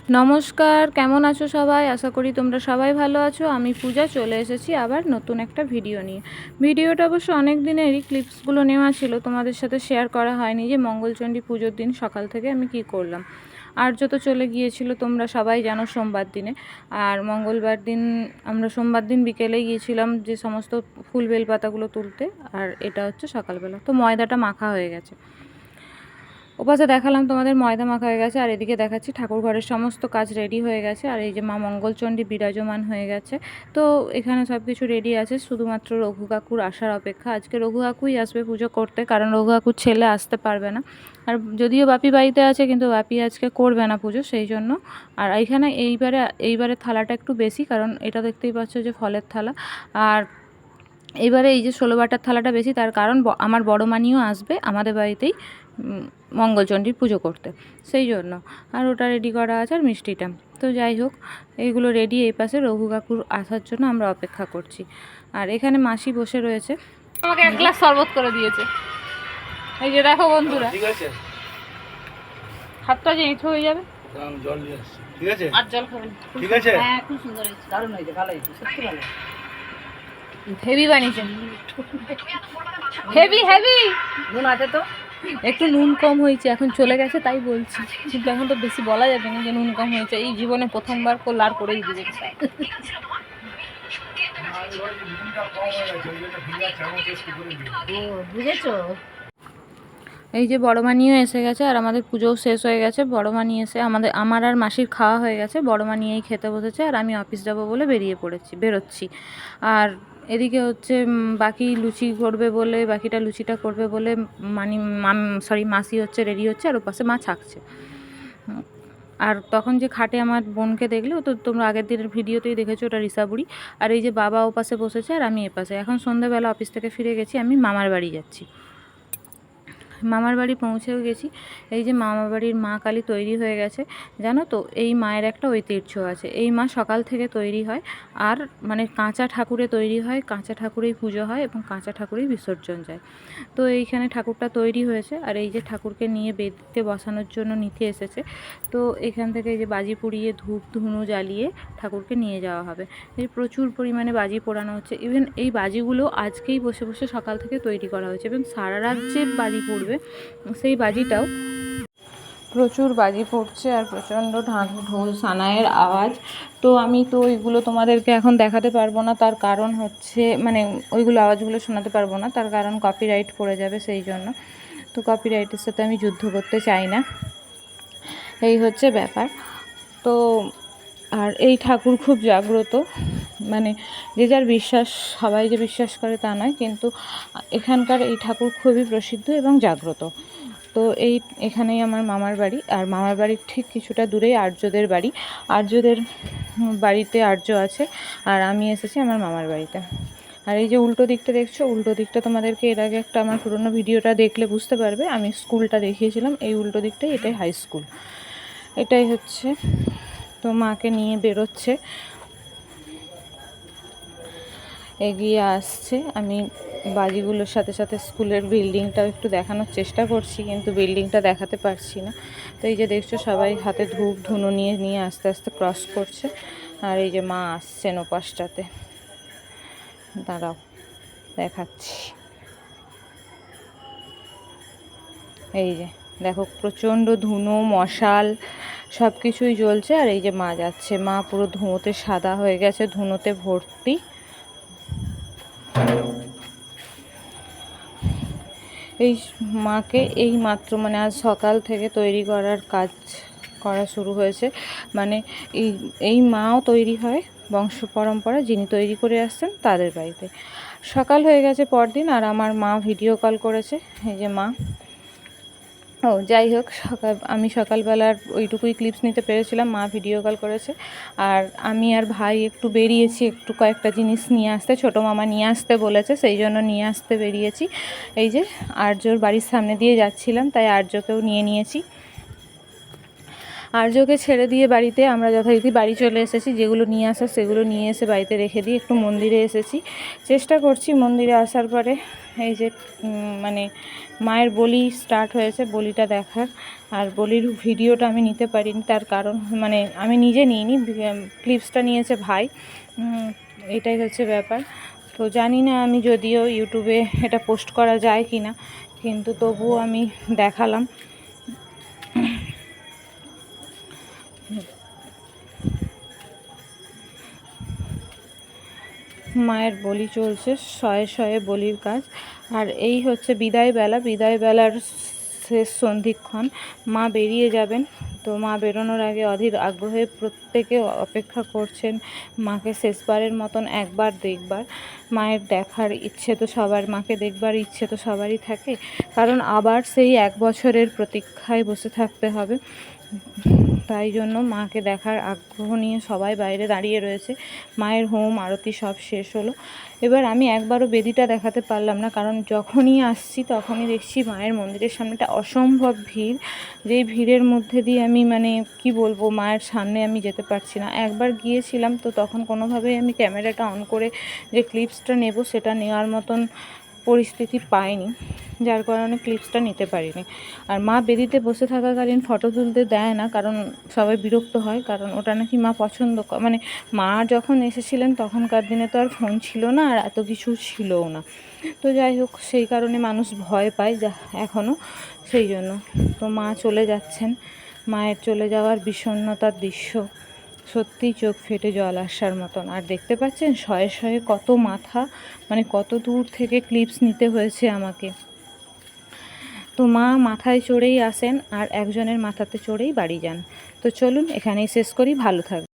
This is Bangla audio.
নমস্কার, কেমন আছো সবাই? আশা করি তোমরা সবাই ভালো আছো। আমি পূজা চলে এসেছি আবার নতুন একটা ভিডিও নিয়ে। ভিডিওটা অবশ্য অনেক দিনেরই, ক্লিপসগুলো নেওয়া ছিল, তোমাদের সাথে শেয়ার করা হয়নি যে মঙ্গলচণ্ডী পুজোর দিন সকাল থেকে আমি কি করলাম। আর্য তো চলে গিয়েছিল, তোমরা সবাই জানো, সোমবার দিনে। আর মঙ্গলবার দিন আমরা সোমবার দিন বিকেলে গিয়েছিলাম যে সমস্ত ফুল বেলপাতাগুলো তুলতে। আর এটা হচ্ছে সকালবেলা, তো ময়দাটা মাখা হয়ে গেছে। ওপাশে দেখালাম তোমাদের ময়দা মাখা হয়ে গেছে, আর এদিকে দেখাচ্ছি ঠাকুর ঘরের সমস্ত কাজ রেডি হয়ে গেছে। আর এই যে মা মঙ্গলচণ্ডী বিরাজমান হয়ে গেছে। তো এখানে সব কিছু রেডি আছে, শুধুমাত্র রঘু কাকুর আসার অপেক্ষা। আজকে রঘু কাকুই আসবে পুজো করতে, কারণ রঘু কাকুর ছেলে আসতে পারবে না। আর যদিও বাপি বাড়িতে আছে, কিন্তু বাপি আজকে করবে না পুজো, সেই জন্য। আর এইখানে এইবারে থালাটা একটু বেশি, কারণ এটা দেখতেই পাচ্ছ যে ফলের থালা। আর এইবারে এই যে 16 বাটার থালাটা বেশি, তার কারণ আমার বড় মানিও আসবে আমাদের বাড়িতেই মঙ্গলচণ্ডীর পুজো করতে, সেই জন্য। আর ওটা রেডি করা আছে, আর মিষ্টিটা। তো যাই হোক, এইগুলো রেডি। এই পাশে রঘু কাকুর আসার জন্য আমরা অপেক্ষা করছি। আর এখানে মাসি বসে রয়েছে, আমাকে এক গ্লাস শরবত করে দিয়েছে। এই যে দেখো বন্ধুরা, ঠিক আছে, হাতটা যে এঁঠো হয়ে যাবে। জল নিয়ে আসছি, ঠিক আছে, আর জল খাবেন? ঠিক আছে। হ্যাঁ, খুব সুন্দর হয়েছে, দারুণ হয়েছে, ভালো হয়েছে, সত্যি ভালো। হেভি বানিয়েছেন, হেভি হেভি। নুন আছে তো, একটু নুন কম হয়েছে, এখন চলে গেছে তাই বলছি, কিন্তু এখন তো বেশি বলা যাবে না যে নুন কম হয়েছে। এই জীবনে প্রথমবার করলে আর করেই দিবে। বুঝেছো? এই যে বড় মানিও এসে গেছে, আর আমাদের পুজোও শেষ হয়ে গেছে। বড় মানি এসে আমার আর মাসির খাওয়া হয়ে গেছে। বড় মানিয়েই খেতে বসেছে, আর আমি অফিস যাবো বলে বেরোচ্ছি। আর এদিকে হচ্ছে বাকি লুচি করবে বলে, বাকিটা লুচিটা করবে বলে মাসি হচ্ছে রেডি হচ্ছে, আর ওপাশে মা ছাকছে। আর তখন যে খাটে আমার বোনকে দেখলে, ও তো তোমরা আগের দিনের ভিডিওতেই দেখেছো, ওটা রিসাবুড়ি। আর এই যে বাবা ও পাশে বসেছে, আর আমি এপাশে। এখন সন্ধ্যাবেলা অফিস থেকে ফিরে গেছি, আমি মামার বাড়ি যাচ্ছি। মামার বাড়ি পৌঁছেও গেছি। এই যে মামার বাড়ির মা কালী তৈরি হয়ে গেছে। জানো তো, এই মায়ের একটা ঐতিহ্য আছে। এই মা সকাল থেকে তৈরি হয়, আর মানে কাঁচা ঠাকুরে তৈরি হয়, কাঁচা ঠাকুরেই পুজো হয়, এবং কাঁচা ঠাকুরেই বিসর্জন যায়। তো এইখানে ঠাকুরটা তৈরি হয়েছে, আর এই যে ঠাকুরকে নিয়ে বেদিতে বসানোর জন্য নিতে এসেছে। তো এখান থেকে এই যে বাজি পুড়িয়ে ধূপ ধুনো জ্বালিয়ে ঠাকুরকে নিয়ে যাওয়া হবে। এই প্রচুর পরিমাণে বাজি পোড়ানো হচ্ছে। ইভেন এই বাজিগুলো আজকেই বসে বসে সকাল থেকে তৈরি করা হয়েছে, এবং সারা রাত যে বাজি পড়বে সেই বাজিটাও, প্রচুর বাজি পড়ছে, আর প্রচণ্ড ঢোল সানাইয়ের আওয়াজ। তো আমি তো ওইগুলো তোমাদেরকে এখন দেখাতে পারবো না, তার কারণ হচ্ছে মানে ওইগুলো আওয়াজগুলো শোনাতে পারবো না, তার কারণ কপিরাইট পড়ে যাবে, সেই জন্য। তো কপিরাইটের সাথে আমি যুদ্ধ করতে চাই না, এই হচ্ছে ব্যাপার। তো আর এই ঠাকুর খুব জাগ্রত, মানে যে যার বিশ্বাস, সবাই যে বিশ্বাস করে তা নয়, কিন্তু এখানকার এই ঠাকুর খুবই প্রসিদ্ধ এবং জাগ্রত। তো এখানেই আমার মামার বাড়ি, আর মামার বাড়ির ঠিক কিছুটা দূরেই আর্যদের বাড়ি। আর্যদের বাড়িতে আর্য আছে, আর আমি এসেছি আমার মামার বাড়িতে। আর এই যে উল্টো দিকটা দেখছো, উল্টো দিকটা তোমাদেরকে এর আগে একটা আমার পুরনো ভিডিওটা দেখলে বুঝতে পারবে, আমি স্কুলটা দেখিয়েছিলাম। এই উল্টো দিকটাই, এটাই হাই স্কুল, এটাই হচ্ছে। তো মাকে নিয়ে বেরোচ্ছে, এগিয়ে আসছে। আমি বাজিগুলোর সাথে সাথে স্কুলের বিল্ডিংটাও একটু দেখানোর চেষ্টা করছি, কিন্তু বিল্ডিংটা দেখাতে পারছি না। তো এই যে দেখছো, সবাই হাতে ধূপ ধুনো নিয়ে আস্তে আস্তে ক্রস করছে। আর এই যে মা আসছেন ওপাশটাতে, দাঁড়াও দেখাচ্ছি। এই যে দেখো, প্রচণ্ড ধুনো, মশাল সব কিছুই জ্বলছে। আর এই যে মা যাচ্ছে, মা পুরো ধুঁয়োতে সাদা হয়ে গেছে, ধুনোতে ভর্তি। এই মাকে এই মাত্র মানে আজ সকাল থেকে তৈরি করার কাজ করা শুরু হয়েছে। মানে এই মাও তৈরি হয় বংশ পরম্পরা, যিনি তৈরি করে আসছেন তাদের বাড়িতে। সকাল হয়ে গেছে পরদিন, আর আমার মা ভিডিও কল করেছে। এই যে মা, যাই হোক, আমি সকালবেলার ওইটুকুই ক্লিপস নিতে পেরেছিলাম। মা ভিডিও কল করেছে, আর আমি আর ভাই একটু বেরিয়েছি, একটু কয়েকটা জিনিস নিয়ে আসতে, ছোটো মামা নিয়ে আসতে বলেছে, সেই জন্য নিয়ে আসতে বেরিয়েছি। এই যে আর্যর বাড়ির সামনে দিয়ে যাচ্ছিলাম, তাই আর্যকেও নিয়েছি। আর্যকে ছেড়ে দিয়ে বাড়িতে আমরা যথারীতি বাড়ি চলে এসেছি। যেগুলো নিয়ে আসা সেগুলো নিয়ে এসে বাড়িতে রেখে দিয়ে একটু মন্দিরে এসেছি। চেষ্টা করছি মন্দিরে আসার পরে এই যে মানে মায়ের বলি স্টার্ট হয়েছে, বলিটা দেখার। আর বলির ভিডিওটা আমি নিতে পারিনি, তার কারণ মানে আমি নিজে নিইনি, ক্লিপসটা নিয়েছে ভাই। এটাই হচ্ছে ব্যাপার। তো জানি না আমি যদিও ইউটিউবে এটা পোস্ট করা যায় কি না, কিন্তু তবুও আমি দেখালাম। মায়ের বলি চলছে, শয়ে শয়ে বলির কাজ। আর এই হচ্ছে বিদায়বেলার শেষ সন্ধিক্ষণ। মা বেরিয়ে যাবেন। তো মা বেরোনোর আগে অধীর আগ্রহে প্রত্যেকে অপেক্ষা করছেন মাকে শেষবারের মতন একবার দেখবার। মায়ের দেখার ইচ্ছে তো সবার, মাকে দেখবার ইচ্ছে তো সবারই থাকে, কারণ আবার সেই 1 বছরের প্রতীক্ষায় বসে থাকতে হবে। তাই জন্য মাকে দেখার আগ্রহ নিয়ে সবাই বাইরে দাঁড়িয়ে রয়েছে। মায়ের হোম আরতি সব শেষ হলো। এবার আমি একবারও বেদিটা দেখাতে পারলাম না, কারণ যখনই আসছি তখনই দেখছি মায়ের মন্দিরের সামনেটা অসম্ভব ভিড়। যেই ভিড়ের মধ্যে দিয়ে আমি মানে কি বলবো, মায়ের সামনে আমি যেতে পারছি না। একবার গিয়েছিলাম, তো তখন কোনোভাবেই আমি ক্যামেরাটা অন করে যে ক্লিপসটা নেব সেটা নেওয়ার মতন পরিস্থিতি পাইনি, যার কারণে ক্লিপসটা নিতে পারিনি। আর মা বেদিতে বসে থাকাকালীন ফটো তুলতে দেয় না, কারণ সবাই বিরক্ত হয়, কারণ ওটা নাকি মা পছন্দ মানে মা যখন এসেছিলেন তখনকার দিনে তো আর ফোন ছিল না, আর এত কিছু ছিলও না। তো যাই হোক, সেই কারণে মানুষ ভয় পায় যা এখনও, সেই জন্য। তো মা চলে যাচ্ছেন। মায়ের চলে যাওয়ার বিষণ্ণতার দৃশ্য সত্যিই চোখ ফেটে জল আসার মতন। আর দেখতে পাচ্ছেন শয়ে শয়ে কত মাথা, মানে কত দূর থেকে ক্লিপস নিতে হয়েছে আমাকে। তো মা মাথায় চড়েই আসেন আর একজনের মাথাতে চড়েই বাড়ি যান। তো চলুন এখানেই শেষ করি, ভালো থাকবেন।